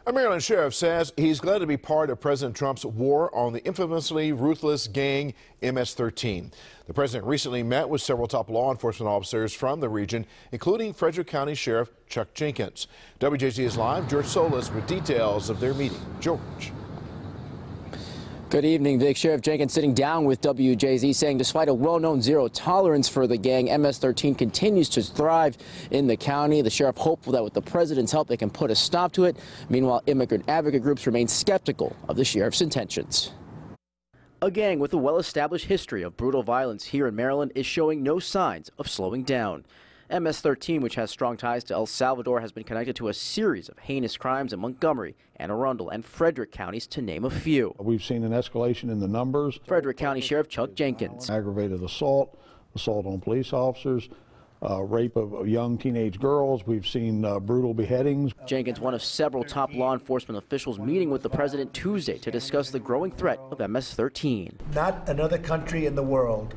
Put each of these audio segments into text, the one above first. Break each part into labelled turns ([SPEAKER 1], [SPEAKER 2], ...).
[SPEAKER 1] A Maryland sheriff says he's glad to be part of President Trump's war on the infamously ruthless gang MS-13. The president recently met with several top law enforcement officers from the region, including Frederick County Sheriff Chuck Jenkins. WJZ is live. George Solis with details of their meeting. George.
[SPEAKER 2] Good evening, Vic. Sheriff Jenkins sitting down with WJZ saying despite a well-known zero tolerance for the gang, MS-13 continues to thrive in the county. The sheriff hopeful that with the president's help they can put a stop to it. Meanwhile, immigrant advocate groups remain skeptical of the sheriff's intentions. A gang with a well-established history of brutal violence here in Maryland is showing no signs of slowing down. MS-13, which has strong ties to El Salvador, has been connected to a series of heinous crimes in Montgomery, Anne Arundel, and Frederick counties, to name a few.
[SPEAKER 3] We've seen an escalation in the numbers.
[SPEAKER 2] Frederick County Sheriff Chuck Jenkins.
[SPEAKER 3] Aggravated assault, assault on police officers, rape of young teenage girls. We've seen brutal beheadings.
[SPEAKER 2] Jenkins, one of several top law enforcement officials meeting with the president Tuesday to discuss the growing threat of MS-13.
[SPEAKER 4] Not another country in the world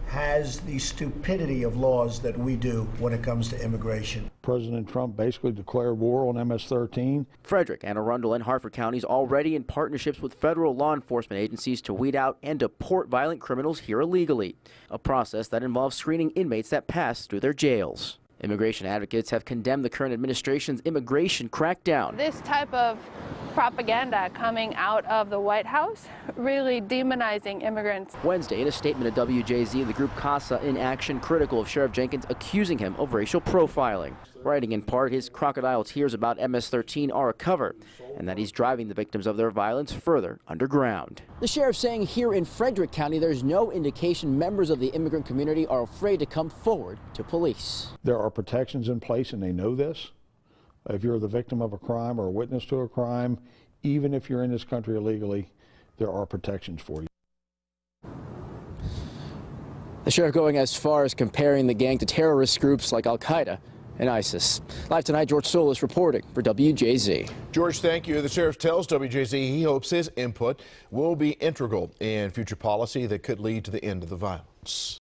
[SPEAKER 4] has the stupidity of laws that we do when it comes to immigration.
[SPEAKER 3] President Trump basically declared war on MS-13.
[SPEAKER 2] Frederick, Anne Arundel, and Harford counties already in partnerships with federal law enforcement agencies to weed out and deport violent criminals here illegally, a process that involves screening inmates that pass through their jails. Immigration advocates have condemned the current administration's immigration crackdown.
[SPEAKER 5] This type of propaganda coming out of the White House, really demonizing immigrants.
[SPEAKER 2] Wednesday, in a statement at WJZ, the group CASA in action, critical of Sheriff Jenkins, accusing him of racial profiling. Writing in part, his crocodile tears about MS-13 are a cover, and that he's driving the victims of their violence further underground. The sheriff saying here in Frederick County, there's no indication members of the immigrant community are afraid to come forward to police.
[SPEAKER 3] There are protections in place, and they know this. If you're the victim of a crime or a witness to a crime, even if you're in this country illegally, there are protections for you.
[SPEAKER 2] The sheriff going as far as comparing the gang to terrorist groups like Al-Qaeda and ISIS. Live tonight, George Solis reporting for WJZ.
[SPEAKER 1] George, thank you. The sheriff tells WJZ he hopes his input will be integral in future policy that could lead to the end of the violence.